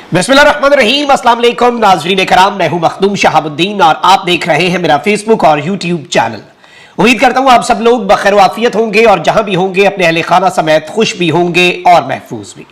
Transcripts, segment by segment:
बिस्मिल्लाहिर्रहमानिर्रहीम, अस्सलाम वालेकुम नाज़रीन कराम, मैं हूं मखदूम शहाबुद्दीन और आप देख रहे हैं मेरा फेसबुक और यूट्यूब चैनल। उम्मीद करता हूं आप सब लोग बखैर वाफियत होंगे और जहां भी होंगे अपने अहले खाना समेत खुश भी होंगे और महफूज भी।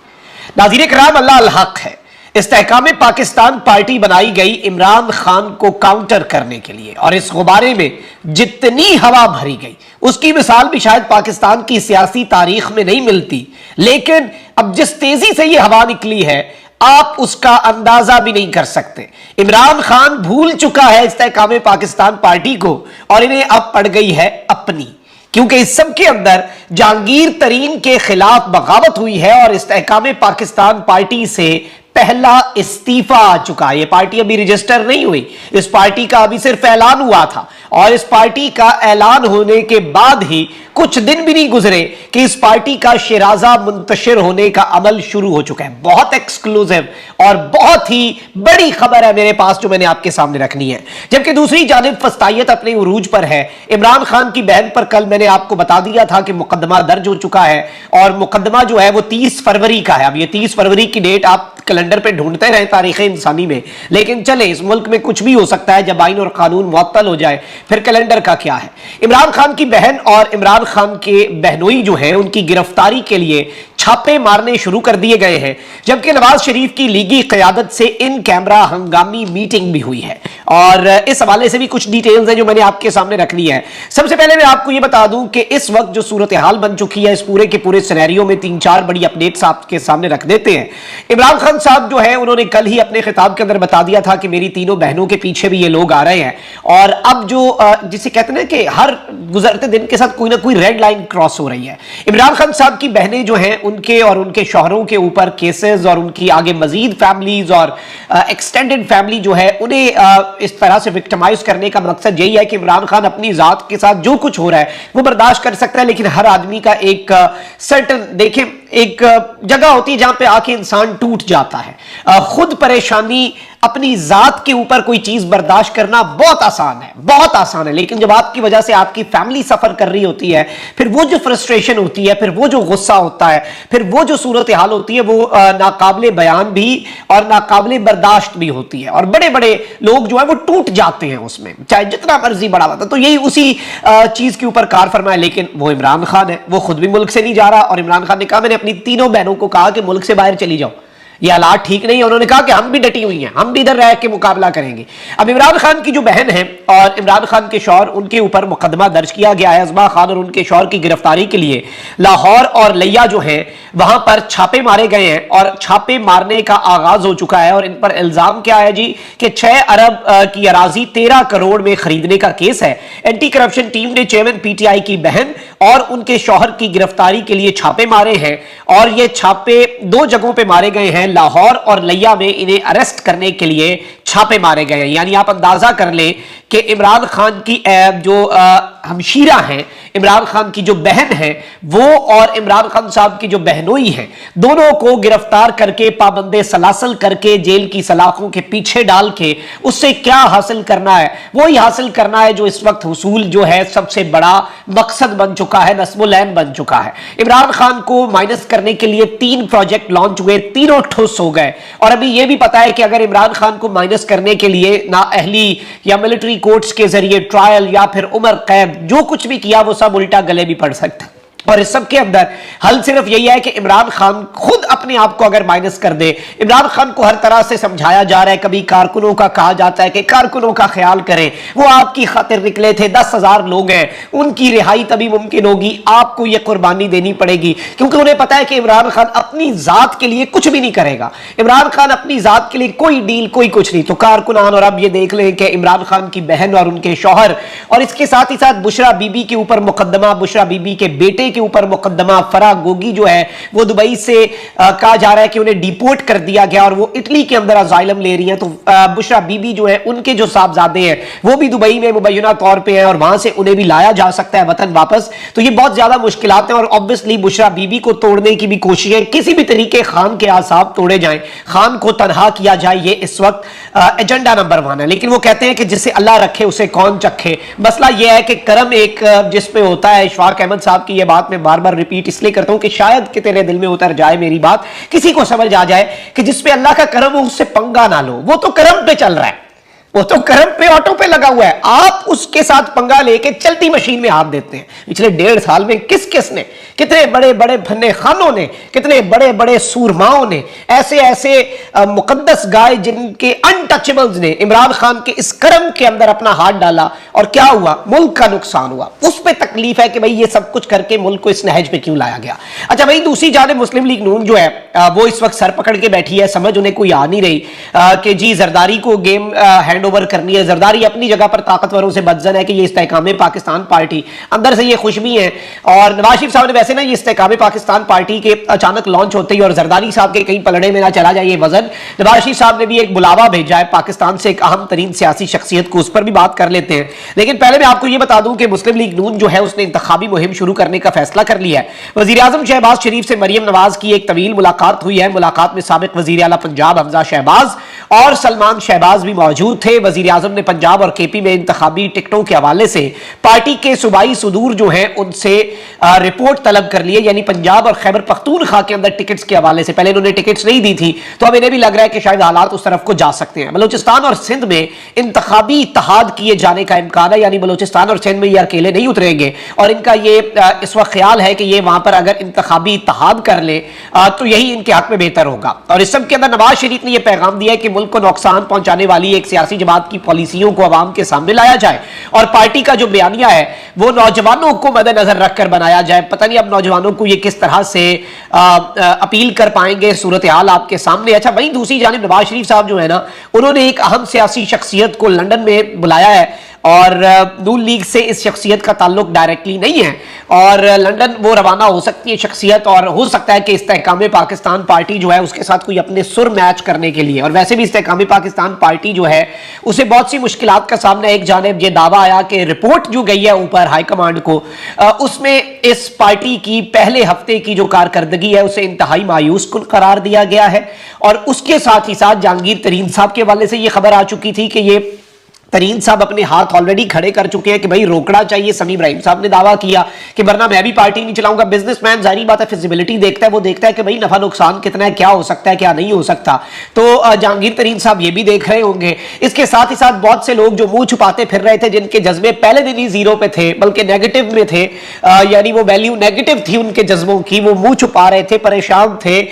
नाज़रीन कराम, अल्लाह अल हक है। इस्तेहकाम पाकिस्तान पार्टी बनाई गई इमरान खान को काउंटर करने के लिए और इस गुब्बारे में जितनी हवा भरी गई उसकी मिसाल भी शायद पाकिस्तान की सियासी तारीख में नहीं मिलती। लेकिन अब जिस तेजी से यह हवा निकली है आप उसका अंदाजा भी नहीं कर सकते। इमरान खान भूल चुका है इस्तेहकाम पाकिस्तान पार्टी को और इन्हें अब पड़ गई है अपनी, क्योंकि इस सब के अंदर जहांगीर तरीन के खिलाफ बगावत हुई है और इस्तेहकाम पाकिस्तान पार्टी से पहला इस्तीफा आ चुका है। यह पार्टी अभी रजिस्टर नहीं हुई, इस पार्टी का अभी सिर्फ ऐलान हुआ था और इस पार्टी का ऐलान होने के बाद ही कुछ दिन भी नहीं गुजरे कि इस पार्टी का शिराजा मुंतशिर होने का अमल शुरू हो चुका है। बहुत एक्सक्लूसिव और बहुत ही बड़ी खबर है मेरे पास जो मैंने आपके सामने रखनी है। जबकि दूसरी जानिब फस्तायत अपने उरूज पर है। इमरान खान की बहन पर कल मैंने आपको बता दिया था कि मुकदमा दर्ज हो चुका है और मुकदमा जो है वो 30 फरवरी का है। अब ये 30 फरवरी की डेट आप कैलेंडर पे ढूंढते रहे तारीख इंसानी में, लेकिन चले इस मुल्क में कुछ भी हो सकता है जब आइन और कानून मुअत्तल हो जाए, फिर कैलेंडर का क्या है। इमरान खान की बहन और इमरान खान के बहनोई जो है उनकी गिरफ्तारी के लिए छापे मारने शुरू कर दिए गए हैं, जबकि नवाज शरीफ की लीगी क़यादत से इन कैमरा हंगामी मीटिंग भी हुई है और इस हवाले से भी कुछ डिटेल्स हैं जो मैंने आपके सामने रखनी है। सबसे पहले मैं आपको यह बता दूं कि इस वक्त जो सूरत हाल बन चुकी है, इस पूरे के पूरे सिनेरियो में 3-4 बड़ी अपडेट्स आपके सामने रख देते हैं। इमरान खान साहब जो है उन्होंने कल ही अपने खिताब के अंदर बता दिया था कि मेरी तीनों बहनों के पीछे भी ये लोग आ रहे हैं और अब जो जिसे कहते हैं कि हर गुजरते दिन के साथ कोई ना कोई रेड लाइन क्रॉस हो रही है। इमरान खान साहब की बहनें जो हैं उनके और उनके शौहरों के ऊपर केसेस और उनकी आगे मजीद फैमिलीज और एक्सटेंडेड फैमिली जो है उन्हें इस तरह से विक्टिमाइज करने का मकसद यही है कि इमरान खान अपनी जात के साथ जो कुछ हो रहा है वो बर्दाश्त कर सकता है, लेकिन हर आदमी का एक सर्टन देखें एक जगह होती है जहां पे आके इंसान टूट जाता है। खुद परेशानी अपनी जात के ऊपर कोई चीज बर्दाश्त करना बहुत आसान है, बहुत आसान है, लेकिन जब आपकी वजह से आपकी फैमिली सफर कर रही होती है, फिर वो जो फ्रस्ट्रेशन होती है, फिर वो जो गुस्सा होता है, फिर वो जो सूरत हाल होती है, वो नाकाबिले बयान भी और नाकाबिले बर्दाश्त भी होती है और बड़े बड़े लोग जो है वो टूट जाते हैं उसमें, चाहे जितना मर्जी बड़ा होता। तो यही उसी चीज के ऊपर कार फरमाया, लेकिन वो इमरान खान है, वो खुद भी मुल्क से नहीं जा रहा और इमरान खान ने कहा, मैंने अपनी तीनों बहनों को कहा कि मुल्क से बाहर चली जाओ, ये हालात ठीक नहीं है। उन्होंने कहा कि हम भी डटी हुई हैं, हम भी इधर रह के मुकाबला करेंगे। अब इमरान खान की जो बहन है और इमरान खान के शौहर, उनके ऊपर मुकदमा दर्ज किया गया है। अज़मा खान और उनके शौहर की गिरफ्तारी के लिए लाहौर और लिया जो है वहां पर छापे मारे गए हैं और छापे मारने का आगाज हो चुका है और इन पर इल्जाम क्या है जी कि 6 अरब की अराजी 13 करोड़ में खरीदने का केस है। एंटी करप्शन टीम ने चेयरमैन पीटीआई की बहन और उनके शौहर की गिरफ्तारी के लिए छापे मारे हैं और ये छापे 2 जगहों पर मारे गए हैं। लाहौर और लिया में इन्हें अरेस्ट करने के लिए छापे मारे गए हैं। यानी आप अंदाजा कर लें कि इमरान खान की जो हमशीरा हैं, इमरान खान की जो बहन है वो और इमरान खान साहब की जो बहनोई है, दोनों को गिरफ्तार करके पाबंदे सलासल करके जेल की सलाखों के पीछे डाल के उससे क्या हासिल करना है, वो ही हासिल करना है जो इस वक्त हुसूल जो है सबसे बड़ा मकसद बन चुका है, नस्मुल-ऐन बन चुका है। इमरान खान को माइनस करने के लिए 3 प्रोजेक्ट लॉन्च हुए, तीनों ठुस हो गए और अभी यह भी पता है कि अगर इमरान खान को माइनस करने के लिए ना अहली या मिलिट्री कोर्ट्स के जरिए ट्रायल या फिर उम्र कैद जो कुछ भी किया वो सब उल्टा गले भी पड़ सकता है। और इस सब के अंदर हल सिर्फ यही है कि इमरान खान खुद अपने आप को अगर माइनस कर दे। इमरान खान को हर तरह से समझाया जा रहा है, कभी कारकुनों का कहा जाता है कि कारकुनों का ख्याल करें, वो आपकी खातिर निकले थे, 10,000 लोग हैं, उनकी रिहाई तभी मुमकिन होगी, आपको यह कुर्बानी देनी पड़ेगी, क्योंकि उन्हें पता है कि इमरान खान अपनी जात के लिए कुछ भी नहीं करेगा। इमरान खान अपनी जात के लिए कोई डील कोई कुछ नहीं। तो कारकुनान, और अब ये देख लें कि इमरान खान की बहन और उनके शौहर और इसके साथ ही साथ बुशरा बीबी के ऊपर मुकदमा, बुशरा बीबी के बेटे के ऊपर मुकदमा, फराह गोगी जो है वो दुबई से कहा जा रहा है कि उन्हें डिपोर्ट कर दिया गया और वो इटली के अंदर अजाइलम ले रही हैं। तो बुशरा बीबी जो है उनके जो साहबजादे हैं वो भी दुबई में मुबैना तौर पे हैं और वहां से उन्हें भी लाया जा सकता है वतन वापस। तो ये बहुत ज्यादा मुश्किलात हैं और ऑब्वियसली बुशरा बीबी को तोड़ने की भी कोशिश है, किसी भी तरीके खान के आसाब तोड़े जाएं, खान को तनहा किया जाए, ये इस वक्त एजेंडा नंबर 1 है। लेकिन वो कहते हैं कि जिसे अल्लाह रखे उसे कौन चखे। मसला यह है कि करम एक जिसमें होता है, इशफाक अहमद साहब की यह बात बात मैं बार बार रिपीट इसलिए करता हूं कि शायद कि तेरे दिल में उतर जाए मेरी बात, किसी को समझ आ जाए कि जिसपे अल्लाह का करम हो उससे पंगा ना लो। वो तो करम पे चल रहा है, वो तो करम पे ऑटो पे लगा हुआ है, आप उसके साथ पंगा लेके चलती मशीन में हाथ देते हैं। पिछले 1.5 साल में किस किस ने, कितने बड़े बड़े फन्ने खानों ने, कितने बड़े बड़े सूरमाओं ने, ऐसे ऐसे मुकद्दस गाय जिनके अनटचेबल्स ने इमरान खान के इस करम के अंदर अपना हाथ डाला और क्या हुआ, मुल्क का नुकसान हुआ। उस पर तकलीफ है कि भाई ये सब कुछ करके मुल्क को इस नहज पे क्यों लाया गया। अच्छा भाई, दूसरी जानिब मुस्लिम लीग नून जो है वो इस वक्त सर पकड़ के बैठी है, समझ उन्हें कोई आ नहीं रही कि जी जरदारी को गेम हैंड ओवर करनी है। जरदारी अपनी जगह पर ताकतवरों से बदजन है कि ये इस्तेकाम पाकिस्तान पार्टी, अंदर से ये खुश भी है। और नवाज शरीफ साहब ने वैसे ना ये इस्तेकाम पाकिस्तान पार्टी के अचानक लॉन्च होते ही और जरदारी साहब के कहीं पलड़े में ना चला जाए ये वजन, नवाज शरीफ साहब ने भी एक बुलावा भेजा है पाकिस्तान से एक अहम तरीन सियासी शख्सियत को, उस पर भी बात कर लेते हैं। लेकिन पहले मैं आपको ये बता दूं कि मुस्लिम लीग नून जो है उसने इंतखाबी मुहिम शुरू करने का फैसला कर लिया है। वजीर आजम शहबाज शरीफ से मरियम नवाज की एक तवील मुलाकात हुई है। मुलाकात में साबिक वजीर आला पंजाब हमजा शहबाज और सलमान शहबाज भी मौजूद थे। वजीर आजम ने पंजाब और केपी में इंतखाबी टिकटों के हवाले से पार्टी के सूबाई सुदूर जो हैं उनसे रिपोर्ट तलब कर लिए, यानी पंजाब और खैबर पख्तूनख्वा के अंदर टिकट्स के हवाले से। पहले इन्होंने टिकट्स नहीं दी थी, तो अब इन्हें भी लग रहा है कि शायद हालात उस तरफ को जा सकते हैं। बलूचिस्तान और सिंध में इंतखाबी इत्तेहाद किए जाने का इम्कान है, यानी बलूचिस्तान और सिंध में ये अकेले नहीं उतरेंगे और इनका ये इस वक्त ख्याल है कि ये वहां पर अगर इंतखाबी इत्तेहाद कर ले तो यही इनके हक में बेहतर होगा। और इस सब के अंदर नवाज शरीफ ने यह पैगाम दिया है कि मुल्क को नुकसान पहुंचाने वाली एक सियासी जमात की पॉलिसियों को आवाम के सामने लाया जाए और पार्टी का जो बयानिया है वो नौजवानों को मद्देनजर रखकर बनाया जाए। पता नहीं अब नौजवानों को ये किस तरह से अपील कर पाएंगे, सूरत हाल आपके सामने। अच्छा वहीं दूसरी जानिब नवाज शरीफ साहब जो है ना, उन्होंने एक अहम सियासी शख्सियत को लंदन में बुलाया है और नून लीग से इस शख्सियत का ताल्लुक डायरेक्टली नहीं है और लंदन वो रवाना हो सकती है शख्सियत, और हो सकता है कि इस्तेकाम पाकिस्तान पार्टी जो है उसके साथ कोई अपने सुर मैच करने के लिए। और वैसे भी इस्तेकाम पाकिस्तान पार्टी जो है उसे बहुत सी मुश्किलात का सामना। एक जानिब ये दावा आया कि रिपोर्ट जो गई है ऊपर हाईकमांड को, उसमें इस पार्टी की पहले हफ्ते की जो कारकर्दगी है उसे इंतहाई मायूस कुन करार दिया गया है। और उसके साथ ही साथ जहांगीर तरीन साहब के हवाले से ये खबर आ चुकी थी कि ये तरीन साहब अपने हाथ ऑलरेडी खड़े कर चुके हैं कि भाई रोकना चाहिए। समी इब्राहिम साहब ने दावा किया कि वरना मैं भी पार्टी नहीं चलाऊंगा। बिजनेसमैन जाहिर बात है फिजिबिलिटी देखता है, वो देखता है कि भाई नफा नुकसान कितना है, क्या हो सकता है क्या नहीं हो सकता। तो जहांगीर तरीन साहब ये भी देख रहे होंगे। इसके साथ ही साथ बहुत से लोग जो मुंह छुपाते फिर रहे थे, जिनके जज्बे पहले दिन ही जीरो पे थे बल्कि नेगेटिव में थे, यानी वो वैल्यू नेगेटिव थी उनके जज्बों की, वो मुंह छुपा रहे थे, परेशान थे।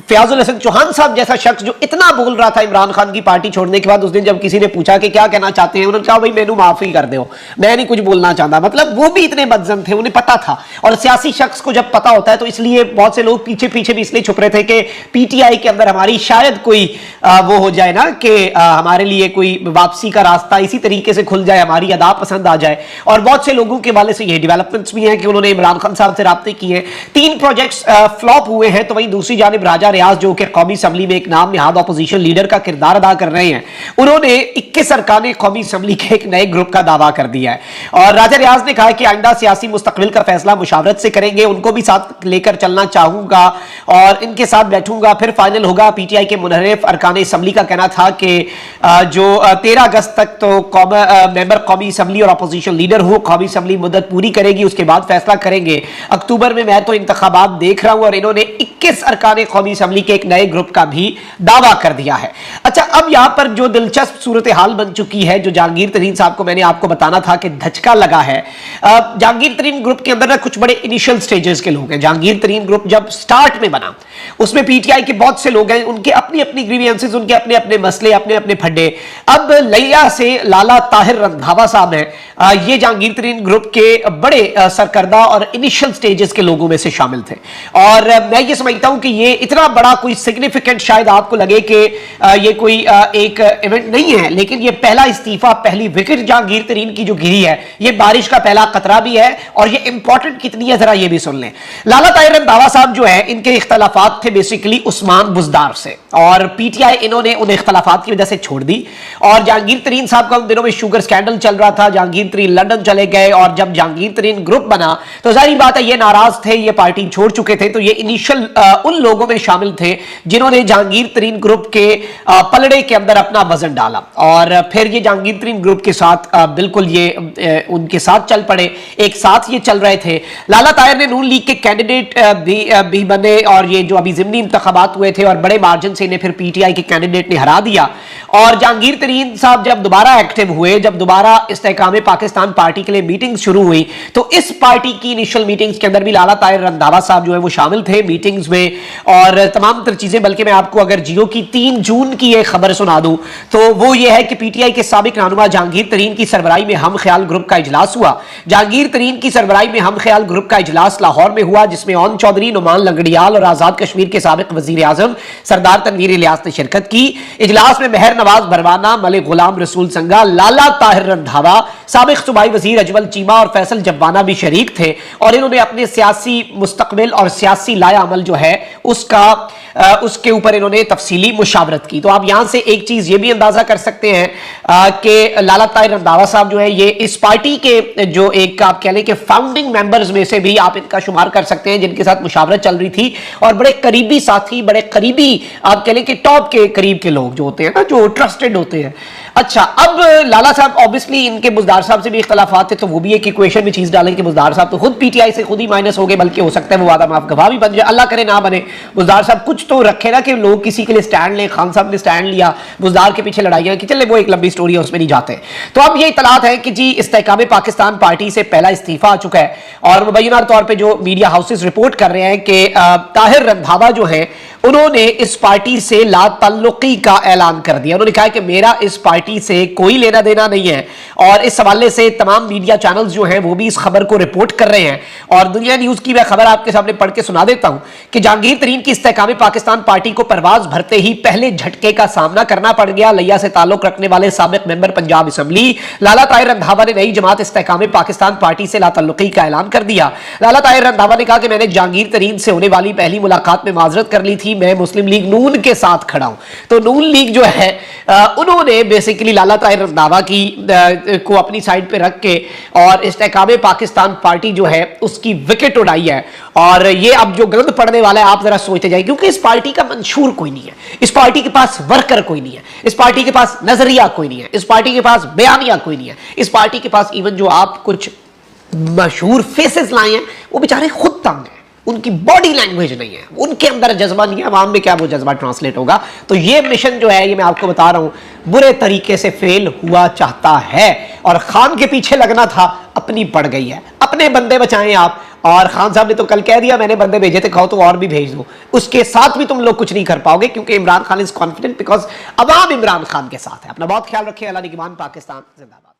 फयाजुल हसन चौहान साहब जैसा शख्स जो इतना बोल रहा था इमरान खान की पार्टी छोड़ने के बाद, उस दिन जब किसी ने पूछा कि क्या कहना चाहते हैं, उन्होंने कहा भाई मैनू माफी कर दो, मैं नहीं कुछ बोलना चाहता। मतलब वो भी इतने बदजन थे, उन्हें पता था। और सियासी शख्स को जब पता होता है तो इसलिए बहुत से लोग पीछे पीछे भी इसलिए छुप रहे थे कि पीटीआई के अंदर हमारी शायद कोई वो हो जाए ना कि हमारे लिए कोई वापसी का रास्ता इसी तरीके से खुल जाए, हमारी अदा पसंद आ जाए। और बहुत से लोगों के वाले से ये डेवलपमेंट्स भी हैं कि उन्होंने इमरान खान साहब से राब्ते किए हैं। 3 प्रोजेक्ट्स फ्लॉप हुए हैं। तो वहीं दूसरी जानिब राजा रियाज जो कि कौमी असम्बली में एक नाम निहाद अपोजिशन लीडर का किरदार अदा कर रहे हैं, उन्होंने 21 अरकान कौमी असम्बली के एक नए ग्रुप का दावा कर दिया है। और राजा रियाज ने कहा कि आइंदा सियासी मुस्तकबिल का फैसला मुशावरत से करेंगे, उनको भी साथ लेकर चलना चाहूंगा और इनके साथ बैठूंगा, फिर फाइनल होगा। पीटीआई के मुनहरिफ अरकान असम्बली का कहना था कि जो 13 अगस्त तक तो मेंबर कौमी असम्बली और अपोजिशन लीडर हो, कौमी असम्बली मुद्दत पूरी करेगी, उसके बाद फैसला करेंगे। अक्टूबर में मैं तो इंतखाबात देख रहा हूं और इन्होंने 21 अरकान कौमी असम्बली के एक नए ग्रुप का भी दावा कर दिया है। अच्छा अब यहां पर जो दिलचस्प सूरत हाल बन चुकी है, जो जहांगीर तरीन साहब को मैंने आपको बताना था कि धचका लगा है। जहांगीर तरीन ग्रुप के अंदर ना कुछ बड़े इनिशियल स्टेजेस के लोग हैं। जहांगीर तरीन ग्रुप जब स्टार्ट में बना उसमें पीटीआई के बहुत से लोग हैं, उनके अपनी अपनी ग्रीवियंसेस, उनके अपने अपने मसले, अपने अपने फड्डे। अब लिया से लाला ताहिर रंधावा साहब हैं, ये जहांगीर तरीन ग्रुप के बड़े सरकर्दा और इनिशियल स्टेजेस के लोगों में से शामिल थे। और मैं ये समझता हूं कि ये इतना बड़ा कोई सिग्निफिकेंट शायद आपको लगे कि ये कोई एक इवेंट नहीं है, लेकिन ये पहला इस्तीफा, पहली विकेट जहांगीर तरीन की जो गिरी है, ये बारिश का पहला कतरा भी है। और ये इंपॉर्टेंट कितनी है जरा ये भी सुन लें। लाला ताहिर रंधावा साहब जो है, इनके इख्तलाफात थे बेसिकली उस्मान बुजदार से, और पीटीआई इन्होंने उन इख्तलाफात की वजह से छोड़ दी। और जहांगीर तरीन साहब का उन दिनों में शुगर स्कैंडल चल रहा था, जहांगीर तरीन लंदन चले गए और जब जहांगीर तरीन ग्रुप बना तो जाहिर बात है ये नाराज थे, ये पार्टी छोड़ चुके थे। तो ये इनिशियल उन लोगों में शामिल थे जिन्होंने जहांगीर तरीन ग्रुप के पलड़े के अंदर अपना वजन डाला। और फिर ये जहांगीर जहांगीर तरीन ग्रुप के साथ बिल्कुल ये उनके साथ चल पड़े, एक साथ ये चल रहे थे। लाला ताहिर ने नून लीग के कैंडिडेट भी बने और ये जो अभी ज़िमनी इंतखाबात हुए थे और बड़े मार्जिन से इन्हें फिर पीटीआई के कैंडिडेट ने हरा दिया। और जहांगीर तरीन साहब जब दोबारा एक्टिव हुए, जब दोबारा इस्तेहकाम पाकिस्तान पार्टी के लिए मीटिंग शुरू हुई, तो इस पार्टी की इनिशियल मीटिंग्स के अंदर भी लाला ताहिर रंधावा साहब जो है वो शामिल थे मीटिंग्स में और तमाम तर चीजें। बल्कि मैं आपको अगर जियो की 3 जून की एक खबर सुना दूं तो वो ये है कि पीटीआई के साबिक रहनुमा जहांगीर तरीन की सरबराही में हम ख्याल ग्रुप का इजलास हुआ। जहांगीर तरीन की सरबराही में हम ख्याल ग्रुप का इजलास लाहौर में हुआ, जिसमें ओन चौधरी, नुमान लंगड़ियाल और आजाद कश्मीर के साबिक वजीर आजम सरदार तनवीर इलियास ने शिरकत की। इजलास में मेहर नवाज बरवाना, मलिक गुलाम रसूल संगा, लाला ताहिर रंधावा, साबिक सूबाई वजीर अजमल चीमा और फैसल जब्बाना भी शरीक थे और इन्होंने अपने सियासी मुस्तकबिल और सियासी लाया अमल जो है उसके ऊपर इन्होंने तफसीली मुशावरत की। तो आप यहां से एक चीज ये भी अंदाजा कर सकते हैं कि लाला ताहिर रंधावा साहब जो है ये इस पार्टी के जो एक आप कह लें कि फाउंडिंग मेंबर्स में से भी आप इनका शुमार कर सकते हैं, जिनके साथ मुशावरत चल रही थी और बड़े करीबी साथी, बड़े करीबी आप कह लें कि टॉप के करीब के लोग जो होते हैं ना, जो ट्रस्टेड होते हैं। अच्छा, अब लाला साहब ऑब्वियसली इनके बुजदार साहब से भी इख्तलाफात थे, तो वो भी एक इक्वेशन में चीज डालें कि बुजदार साहब तो खुद पीटीआई से खुद ही माइनस हो गए, बल्कि हो सकता है वो वादा माफ गवाह भी बन जाए, अल्लाह करे ना बने। बुजदार साहब कुछ तो रखे ना कि लोग किसी के लिए स्टैंड लें। खान साहब ने स्टैंड लिया, बुजदार के पीछे लड़ाइयां की, चले वो एक लंबी स्टोरी है, उसमें नहीं जाते। तो अब ये इतलात है कि जी इस्तेहकाम पाकिस्तान पार्टी से पहला इस्तीफा आ चुका है और मुबैना तौर पर जो मीडिया हाउसेस रिपोर्ट कर रहे हैं कि ताहिर रंधावा जो है उन्होंने इस पार्टी से लाताल्लुकी का ऐलान कर दिया। उन्होंने कहा कि मेरा इस पार्टी से कोई लेना देना नहीं है और इस हवाले से तमाम मीडिया चैनल्स जो हैं वो भी इस खबर को रिपोर्ट कर रहे हैं। और दुनिया न्यूज की मैं खबर आपके सामने पढ़ के सुना देता हूं कि जहांगीर तरीन की इस्तेहकाम पाकिस्तान पार्टी को परवाज भरते ही पहले झटके का सामना करना पड़ गया। लिया से ताल्लुक रखने वाले साबिक मेंबर पंजाब असेंबली लाला ताहिर रंधावा ने नई जमात इस्तेहकाम पाकिस्तान पार्टी से लाताल्लुकी का ऐलान कर दिया। लाला ताहिर रंधावा ने कहा कि मैंने जहांगीर तरीन से होने वाली पहली मुलाकात में माजरत कर ली थी, मैं मुस्लिम लीग नून के साथ खड़ा हूं। तो नून लीग जो है उन्होंने बेसिकली लाला ताहिर रंधावा की को अपनी साइड पे रख के और इस्तेहकाम पाकिस्तान पार्टी जो है उसकी विकेट उड़ाई है। और ये अब जो गंद पड़ने वाला है आप जरा सोचते जाइए, क्योंकि इस पार्टी का मंशूर कोई नहीं है, इस पार्टी के पास वर्कर कोई नहीं है, इस पार्टी के पास नजरिया कोई नहीं है, इस पार्टी के पास बयानिया कोई नहीं है, इस पार्टी के पास इवन जो आप कुछ मशहूर फेसेस लाए हैं वो बेचारे खुद तंग हैं, उनकी बॉडी लैंग्वेज नहीं है, उनके अंदर जज्बा नहीं है, आवाम में क्या वो जज्बा ट्रांसलेट होगा। तो ये मिशन जो है ये मैं आपको बता रहा हूं बुरे तरीके से फेल हुआ चाहता है और खान के पीछे लगना था, अपनी पड़ गई है। अपने बंदे बचाएं आप। और खान साहब ने तो कल कह दिया मैंने बंदे भेजे थे, कहो तो और भी भेज दो, उसके साथ भी तुम लोग कुछ नहीं कर पाओगे क्योंकि Imran Khan is confident because अवाम इमरान खान के साथ है। अपना बहुत ख्याल रखिए। अल्लाह निगहबान। पाकिस्तान जिंदाबाद।